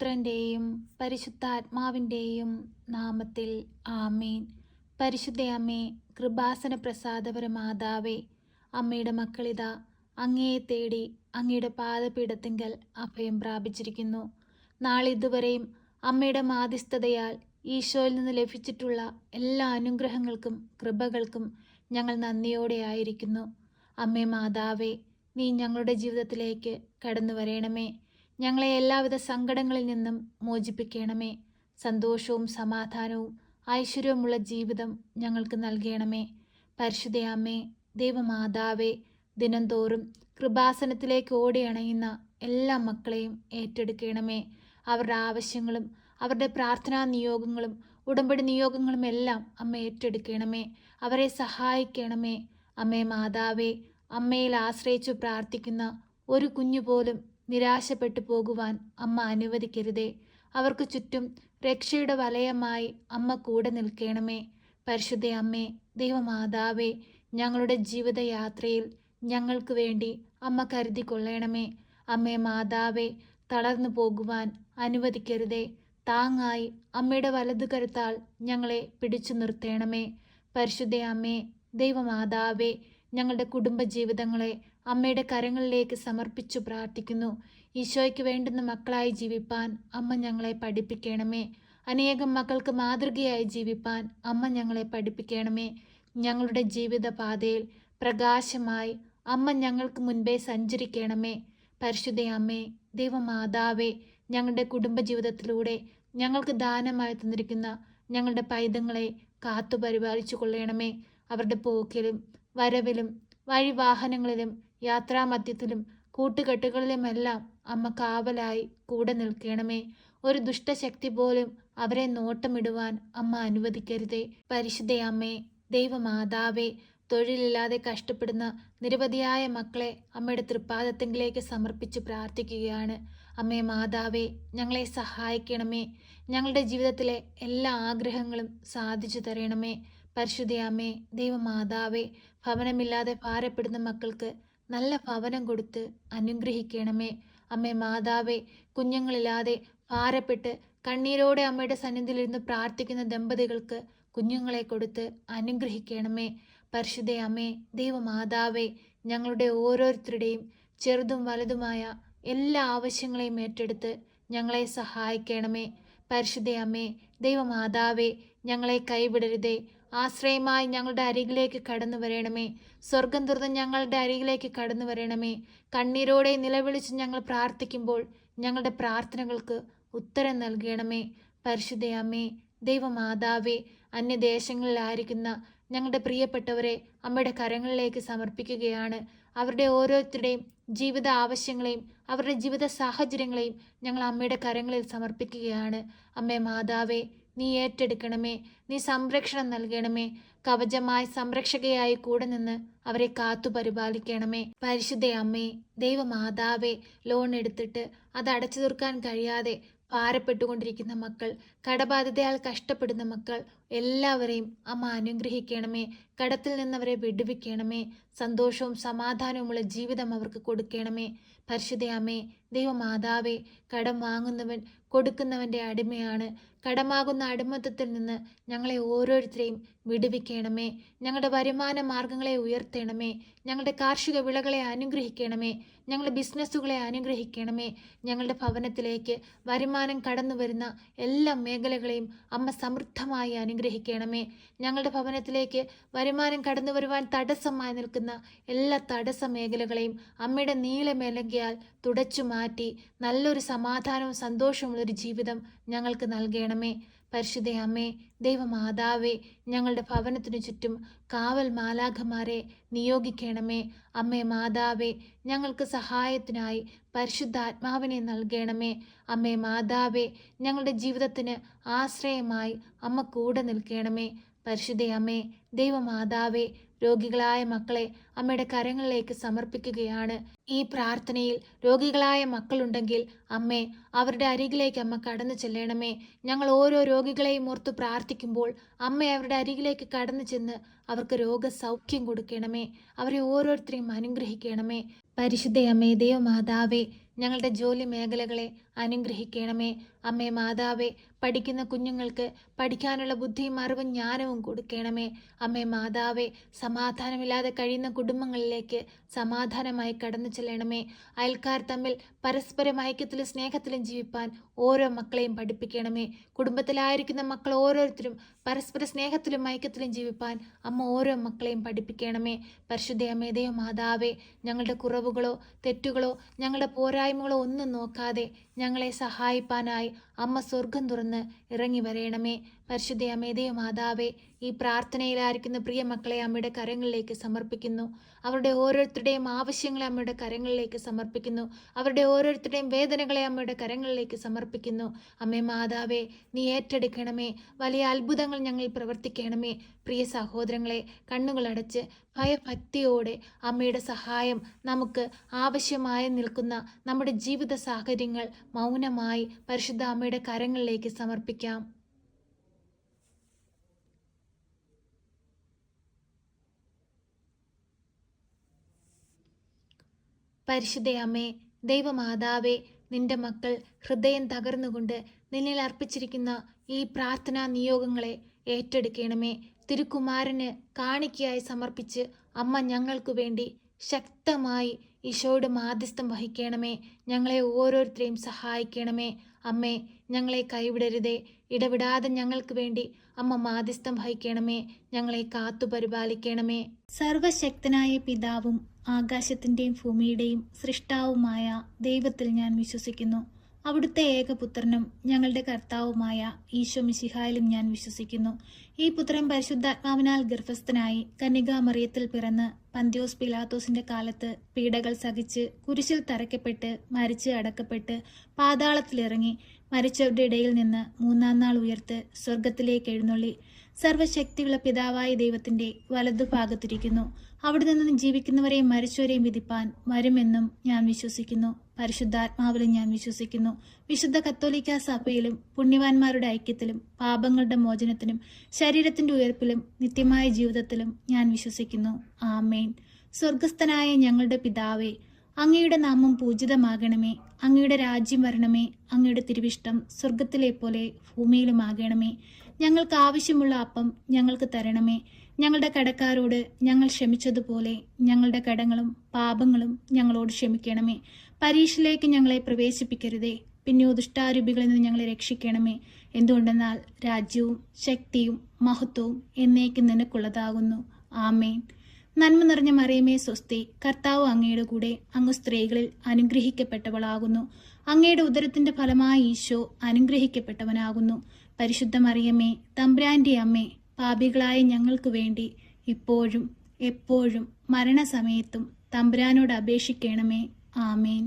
പുത്രൻ്റെയും പരിശുദ്ധാത്മാവിൻ്റെയും നാമത്തിൽ ആമേൻ. പരിശുദ്ധയമ്മേ, കൃപാസന പ്രസാദപരമാതാവേ, അമ്മയുടെ മക്കളിതാ അങ്ങയെ തേടി അങ്ങയുടെ പാദപീഠത്തിങ്കൽ അഭയം പ്രാപിച്ചിരിക്കുന്നു. നാളിതുവരെയും അമ്മയുടെ മാധ്യസ്ഥതയാൽ ഈശോയിൽ നിന്ന് ലഭിച്ചിട്ടുള്ള എല്ലാ അനുഗ്രഹങ്ങൾക്കും കൃപകൾക്കും ഞങ്ങൾ നന്ദിയോടെ ആയിരിക്കുന്നു. അമ്മേ മാതാവേ, നീ ഞങ്ങളുടെ ജീവിതത്തിലേക്ക് കടന്നു വരണമേ. ഞങ്ങളെ എല്ലാവിധ സങ്കടങ്ങളിൽ നിന്നും മോചിപ്പിക്കണമേ. സന്തോഷവും സമാധാനവും ഐശ്വര്യവുമുള്ള ജീവിതം ഞങ്ങൾക്ക് നൽകണമേ. പരിശുദ്ധയമ്മേ, ദൈവമാതാവേ, ദിനംതോറും കൃപാസനത്തിലേക്ക് ഓടി അണയുന്ന എല്ലാ മക്കളെയും ഏറ്റെടുക്കണമേ. അവരുടെ ആവശ്യങ്ങളും അവരുടെ പ്രാർത്ഥനാ നിയോഗങ്ങളും ഉടമ്പടി നിയോഗങ്ങളും എല്ലാം അമ്മ ഏറ്റെടുക്കണമേ. അവരെ സഹായിക്കണമേ. അമ്മേ മാതാവേ, അമ്മയിൽ ആശ്രയിച്ചു പ്രാർത്ഥിക്കുന്ന ഒരു കുഞ്ഞു പോലും നിരാശപ്പെട്ടു പോകുവാൻ അമ്മ അനുവദിക്കരുതേ. അവർക്ക് ചുറ്റും രക്ഷയുടെ വലയമായി അമ്മ കൂടെ നിൽക്കണമേ. പരിശുദ്ധ അമ്മേ, ദൈവമാതാവേ, ഞങ്ങളുടെ ജീവിതയാത്രയിൽ ഞങ്ങൾക്ക് വേണ്ടി അമ്മ കരുതിക്കൊള്ളണമേ. അമ്മേ മാതാവേ, തളർന്നു പോകുവാൻ അനുവദിക്കരുതേ. താങ്ങായി അമ്മയുടെ വലതുകരത്താൽ ഞങ്ങളെ പിടിച്ചു നിർത്തണമേ. പരിശുദ്ധ അമ്മേ, ദൈവമാതാവേ, ഞങ്ങളുടെ കുടുംബജീവിതങ്ങളെ അമ്മയുടെ കരങ്ങളിലേക്ക് സമർപ്പിച്ചു പ്രാർത്ഥിക്കുന്നു. ഈശോയ്ക്ക് വേണ്ടുന്ന മക്കളായി ജീവിപ്പാൻ അമ്മ ഞങ്ങളെ പഠിപ്പിക്കണമേ. അനേകം മക്കൾക്ക് മാതൃകയായി ജീവിപ്പാൻ അമ്മ ഞങ്ങളെ പഠിപ്പിക്കണമേ. ഞങ്ങളുടെ ജീവിത പാതയിൽ പ്രകാശമായി അമ്മ ഞങ്ങൾക്ക് മുൻപേ സഞ്ചരിക്കണമേ. പരിശുദ്ധ അമ്മേ, ദൈവമാതാവേ, ഞങ്ങളുടെ കുടുംബജീവിതത്തിലൂടെ ഞങ്ങൾക്ക് ദാനമായി തന്നിരിക്കുന്ന ഞങ്ങളുടെ പൈതങ്ങളെ കാത്തു പരിപാലിച്ചു കൊള്ളണമേ. അവരുടെ പോക്കിലും വരവിലും വഴിവാഹനങ്ങളിലും യാത്രാമധ്യത്തിലും കൂട്ടുകെട്ടുകളിലുമെല്ലാം അമ്മ കാവലായി കൂടെ നിൽക്കണമേ. ഒരു ദുഷ്ടശക്തി പോലും അവരെ നോട്ടമിടുവാൻ അമ്മ അനുവദിക്കരുതേ. പരിശുദ്ധ അമ്മേ, ദൈവമാതാവേ, തൊഴിലില്ലാതെ കഷ്ടപ്പെടുന്ന നിരവധിയായ മക്കളെ അമ്മയുടെ തൃപ്പാദത്തെങ്കിലേക്ക് സമർപ്പിച്ച് പ്രാർത്ഥിക്കുകയാണ്. അമ്മേ മാതാവേ, ഞങ്ങളെ സഹായിക്കണമേ. ഞങ്ങളുടെ ജീവിതത്തിലെ എല്ലാ ആഗ്രഹങ്ങളും സാധിച്ചു തരണമേ. പരിശുദ്ധ അമ്മേ, ദൈവമാതാവേ, ഭവനമില്ലാതെ ഭാരപ്പെടുന്ന മക്കൾക്ക് നല്ല ഭവനം കൊടുത്ത് അനുഗ്രഹിക്കണമേ. അമ്മേ മാതാവേ, കുഞ്ഞുങ്ങളില്ലാതെ ഭാരപ്പെട്ട് കണ്ണീരോടെ അമ്മയുടെ സന്നിധിയിലിരുന്ന് പ്രാർത്ഥിക്കുന്ന ദമ്പതികൾക്ക് കുഞ്ഞുങ്ങളെ കൊടുത്ത് അനുഗ്രഹിക്കണമേ. പരിശുദ്ധ അമ്മേ, ദൈവമാതാവേ, ഞങ്ങളുടെ ഓരോരുത്തരുടെയും ചെറുതും വലുതുമായ എല്ലാ ആവശ്യങ്ങളെയും ഏറ്റെടുത്ത് ഞങ്ങളെ സഹായിക്കണമേ. പരിശുദ്ധ അമ്മേ, ദൈവമാതാവേ, ഞങ്ങളെ കൈവിടരുതേ. ആശ്രയമായി ഞങ്ങളുടെ അരികിലേക്ക് കടന്നു വരണമേ. സ്വർഗം തുറന്ന് ഞങ്ങളുടെ അരികിലേക്ക് കടന്നു വരണമേ. കണ്ണീരോടെ നിലവിളിച്ച് ഞങ്ങൾ പ്രാർത്ഥിക്കുമ്പോൾ ഞങ്ങളുടെ പ്രാർത്ഥനകൾക്ക് ഉത്തരം നൽകണമേ. പരിശുദ്ധ അമ്മേ, ദൈവമാതാവേ, അന്യദേശങ്ങളിലായിരിക്കുന്ന ഞങ്ങളുടെ പ്രിയപ്പെട്ടവരെ അമ്മയുടെ കരങ്ങളിലേക്ക് സമർപ്പിക്കുകയാണ്. അവരുടെ ഓരോരുത്തരുടെയും ജീവിത ആവശ്യങ്ങളെയും അവരുടെ ജീവിത സാഹചര്യങ്ങളെയും ഞങ്ങൾ അമ്മയുടെ കരങ്ങളിൽ സമർപ്പിക്കുകയാണ്. അമ്മേ മാതാവേ, നീ ഏറ്റെടുക്കണമേ. നീ സംരക്ഷണം നൽകണമേ. കവചമായി സംരക്ഷകയായി കൂടെ നിന്ന് അവരെ കാത്തു പരിപാലിക്കണമേ. പരിശുദ്ധ അമ്മേ, ദൈവമാതാവേ, ലോൺ എടുത്തിട്ട് അത് അടച്ചു തീർക്കാൻ കഴിയാതെ ഭാരപ്പെട്ടുകൊണ്ടിരിക്കുന്ന മക്കൾ, കടബാധ്യതയാൽ കഷ്ടപ്പെടുന്ന മക്കൾ എല്ലാവരെയും അമ്മ അനുഗ്രഹിക്കണമേ. കടത്തിൽ നിന്നവരെ വിടുവിക്കണമേ. സന്തോഷവും സമാധാനവുമുള്ള ജീവിതം അവർക്ക് കൊടുക്കണമേ. പരിശുദ്ധ അമ്മേ, ദൈവമാതാവേ, കടം വാങ്ങുന്നവൻ കൊടുക്കുന്നവൻ്റെ അടിമയാണ്. കടമാകുന്ന അടിമത്തത്തിൽ നിന്ന് ഞങ്ങളെ ഓരോരുത്തരെയും വിടുവിക്കണമേ. ഞങ്ങളുടെ വരുമാന മാർഗങ്ങളെ ഉയർത്തണമേ. ഞങ്ങളുടെ കാർഷിക വിളകളെ അനുഗ്രഹിക്കണമേ. ഞങ്ങളുടെ ബിസിനസ്സുകളെ അനുഗ്രഹിക്കണമേ. ഞങ്ങളുടെ ഭവനത്തിലേക്ക് വരുമാനം കടന്നു വരുന്ന എല്ലാ മേഖലകളെയും അമ്മ സമൃദ്ധമായി അനുഗ്രഹിക്കണമേ. ഞങ്ങളുടെ ഭവനത്തിലേക്ക് വരുമാനം കടന്നു വരുവാൻ തടസ്സമായി നിൽക്കുന്ന എല്ലാ തടസ്സ മേഖലകളെയും അമ്മയുടെ നീലമേലങ്കയാൽ തുടച്ചു മാറ്റി നല്ലൊരു സമാധാനവും സന്തോഷമുള്ളൊരു ജീവിതം ഞങ്ങൾക്ക് നൽകണമേ. പരിശുദ്ധ അമ്മേ, ദൈവമാതാവേ, ഞങ്ങളുടെ ഭവനത്തിനു ചുറ്റും കാവൽ മാലാഖമാരെ നിയോഗിക്കണമേ. അമ്മേ മാതാവേ, ഞങ്ങൾക്ക് സഹായത്തിനായി പരിശുദ്ധാത്മാവിനെ നൽകണമേ. അമ്മേ മാതാവേ, ഞങ്ങളുടെ ജീവിതത്തിന് ആശ്രയമായി അമ്മ കൂടെ നിൽക്കണമേ. പരിശുദ്ധ അമ്മേ, ദൈവമാതാവേ, രോഗികളായ മക്കളെ അമ്മയുടെ കരങ്ങളിലേക്ക് സമർപ്പിക്കുകയാണ്. ഈ പ്രാർത്ഥനയിൽ രോഗികളായ മക്കളുണ്ടെങ്കിൽ അമ്മേ, അവരുടെ അരികിലേക്ക് അമ്മ കടന്നു ചെല്ലണമേ. ഞങ്ങൾ ഓരോ രോഗികളെയും ഓർത്ത് പ്രാർത്ഥിക്കുമ്പോൾ അമ്മ അവരുടെ അരികിലേക്ക് കടന്നു ചെന്ന് അവർക്ക് രോഗസൗഖ്യം കൊടുക്കണമേ. അവരെ ഓരോരുത്തരെയും അനുഗ്രഹിക്കണമേ. പരിശുദ്ധ അമ്മേ, ദൈവമാതാവേ, ഞങ്ങളുടെ ജോലി മേഖലകളെ അനുഗ്രഹിക്കണമേ. അമ്മേ മാതാവേ, പഠിക്കുന്ന കുഞ്ഞുങ്ങൾക്ക് പഠിക്കാനുള്ള ബുദ്ധിയും അറിവും ജ്ഞാനവും കൊടുക്കണമേ. അമ്മേ മാതാവേ, സമാധാനമില്ലാതെ കഴിയുന്ന കുടുംബങ്ങളിലേക്ക് സമാധാനമായി കടന്നു ചെല്ലണമേ. അയൽക്കാർ തമ്മിൽ പരസ്പരം ഐക്യത്തിലും സ്നേഹത്തിലും ജീവിപ്പാൻ ഓരോ മക്കളെയും പഠിപ്പിക്കണമേ. കുടുംബത്തിലായിരിക്കുന്ന മക്കൾ ഓരോരുത്തരും പരസ്പര സ്നേഹത്തിലും ഐക്യത്തിലും ജീവിപ്പാൻ അമ്മ ഓരോ മക്കളെയും പഠിപ്പിക്കണമേ. പരിശുദ്ധ അമ്മേ മാതാവേ, ഞങ്ങളുടെ കുറവുകളോ തെറ്റുകളോ ഞങ്ങളുടെ പോരായ്മകളോ ഒന്നും നോക്കാതെ ഞങ്ങളെ സഹായിപ്പാനായി അമ്മ സ്വർഗം തുറന്ന് ഇറങ്ങി വരയണമേ. പരിശുദ്ധ അമ്മേ മാതാവേ, ഈ പ്രാർത്ഥനയിലായിരിക്കുന്ന പ്രിയ മക്കളെ അമ്മയുടെ കരങ്ങളിലേക്ക് സമർപ്പിക്കുന്നു. അവരുടെ ഓരോരുത്തരുടെയും ആവശ്യങ്ങളെ അമ്മയുടെ കരങ്ങളിലേക്ക് സമർപ്പിക്കുന്നു. അവരുടെ ഓരോരുത്തരുടെയും വേദനകളെ അമ്മയുടെ കരങ്ങളിലേക്ക് സമർപ്പിക്കുന്നു. അമ്മേ മാതാവേ, നീ ഏറ്റെടുക്കണമേ. വലിയ അത്ഭുതങ്ങൾ ഞങ്ങൾ പ്രവർത്തിക്കണമേ. പ്രിയ സഹോദരങ്ങളെ, കണ്ണുകളടച്ച് ഭയഭക്തിയോടെ അമ്മയുടെ സഹായം നമുക്ക് ആവശ്യമായി നിൽക്കുന്ന നമ്മുടെ ജീവിത സാഹചര്യങ്ങൾ മൗനമായി പരിശുദ്ധ അമ്മയുടെ കരങ്ങളിലേക്ക് സമർപ്പിക്കാം. പരിശുദ്ധ അമ്മേ, ദൈവമാതാവേ, നിന്റെ മക്കൾ ഹൃദയം തകർന്നുകൊണ്ട് നിന്നിൽ അർപ്പിച്ചിരിക്കുന്ന ഈ പ്രാർത്ഥനാ നിയോഗങ്ങളെ ഏറ്റെടുക്കണമേ. തിരുക്കുമാരന് കാണിക്കയായി സമർപ്പിച്ച് അമ്മ ഞങ്ങൾക്കു വേണ്ടി ശക്തമായി ഈശോയുടെ മാധ്യസ്ഥം വഹിക്കണമേ. ഞങ്ങളെ ഓരോരുത്തരെയും സഹായിക്കണമേ. അമ്മേ, ഞങ്ങളെ കൈവിടരുതേ. ഇടവിടാതെ ഞങ്ങൾക്ക് വേണ്ടി അമ്മ മാധ്യസ്ഥം വഹിക്കണമേ. ഞങ്ങളെ കാത്തു പരിപാലിക്കണമേ. സർവശക്തനായ പിതാവും ആകാശത്തിൻ്റെയും ഭൂമിയുടെയും സൃഷ്ടാവുമായ ദൈവത്തിൽ ഞാൻ വിശ്വസിക്കുന്നു. അവിടുത്തെ ഏകപുത്രനും ഞങ്ങളുടെ കർത്താവുമായ ഈശോ മിശിഹായിലും ഞാൻ വിശ്വസിക്കുന്നു. ഈ പുത്രൻ പരിശുദ്ധാത്മാവിനാൽ ഗർഭസ്ഥനായി കന്യകാമറിയത്തിൽ പിറന്ന് പന്തിയോസ് പിലാത്തോസിന്റെ കാലത്ത് പീഡകൾ സഹിച്ച് കുരിശിൽ തറയ്ക്കപ്പെട്ട് മരിച്ച് അടക്കപ്പെട്ട് പാതാളത്തിലിറങ്ങി മരിച്ചവരുടെ ഇടയിൽ നിന്ന് മൂന്നാം നാൾ ഉയർത്ത് സ്വർഗത്തിലേക്ക് എഴുന്നള്ളി സർവശക്തിയുള്ള പിതാവായ ദൈവത്തിന്റെ വലതുഭാഗത്തിരിക്കുന്നു. അവിടെ നിന്ന് ജീവിക്കുന്നവരെയും മരിച്ചവരെയും വിധിപ്പാൻ വരുമെന്നും ഞാൻ വിശ്വസിക്കുന്നു. പരിശുദ്ധാത്മാവിലും ഞാൻ വിശ്വസിക്കുന്നു. വിശുദ്ധ കത്തോലിക്ക സഭയിലും പുണ്യവാന്മാരുടെ ഐക്യത്തിലും പാപങ്ങളുടെ മോചനത്തിനും ശരീരത്തിന്റെ ഉയർപ്പിലും നിത്യമായ ജീവിതത്തിലും ഞാൻ വിശ്വസിക്കുന്നു. ആമേൻ. സ്വർഗസ്ഥനായ ഞങ്ങളുടെ പിതാവേ, അങ്ങയുടെ നാമം പൂജിതമാകണമേ. അങ്ങയുടെ രാജ്യം വരണമേ. അങ്ങയുടെ തിരുവിഷ്ടം സ്വർഗത്തിലെ പോലെ ഭൂമിയിലുമാകണമേ. ഞങ്ങൾക്ക് ആവശ്യമുള്ള അപ്പം ഞങ്ങൾക്ക് തരണമേ. ഞങ്ങളുടെ കടക്കാരോട് ഞങ്ങൾ ക്ഷമിച്ചതുപോലെ ഞങ്ങളുടെ കടങ്ങളും പാപങ്ങളും ഞങ്ങളോട് ക്ഷമിക്കണമേ. പരീക്ഷയിലേക്ക് ഞങ്ങളെ പ്രവേശിപ്പിക്കരുതേ, പിന്നെയോ ദുഷ്ടാരൂപികളിൽ നിന്ന് ഞങ്ങളെ രക്ഷിക്കണമേ. എന്തുകൊണ്ടെന്നാൽ രാജ്യവും ശക്തിയും മഹത്വവും എന്നേക്കും നിനക്കുള്ളതാകുന്നു. ആമേൻ. നന്മ നിറഞ്ഞ മറിയമേ സ്വസ്തി, കർത്താവ് അങ്ങയുടെ കൂടെ, അങ്ങ് സ്ത്രീകളിൽ അനുഗ്രഹിക്കപ്പെട്ടവളാകുന്നു. അങ്ങയുടെ ഉദരത്തിന്റെ ഫലമായി ഈശോ അനുഗ്രഹിക്കപ്പെട്ടവനാകുന്നു. പരിശുദ്ധ മറിയമേ, തമ്പുരാന്റെ അമ്മേ, പാപികളായ ഞങ്ങൾക്ക് വേണ്ടി ഇപ്പോഴും എപ്പോഴും മരണസമയത്തും തമ്പുരാനോട് അപേക്ഷിക്കണമേ. ആമേൻ.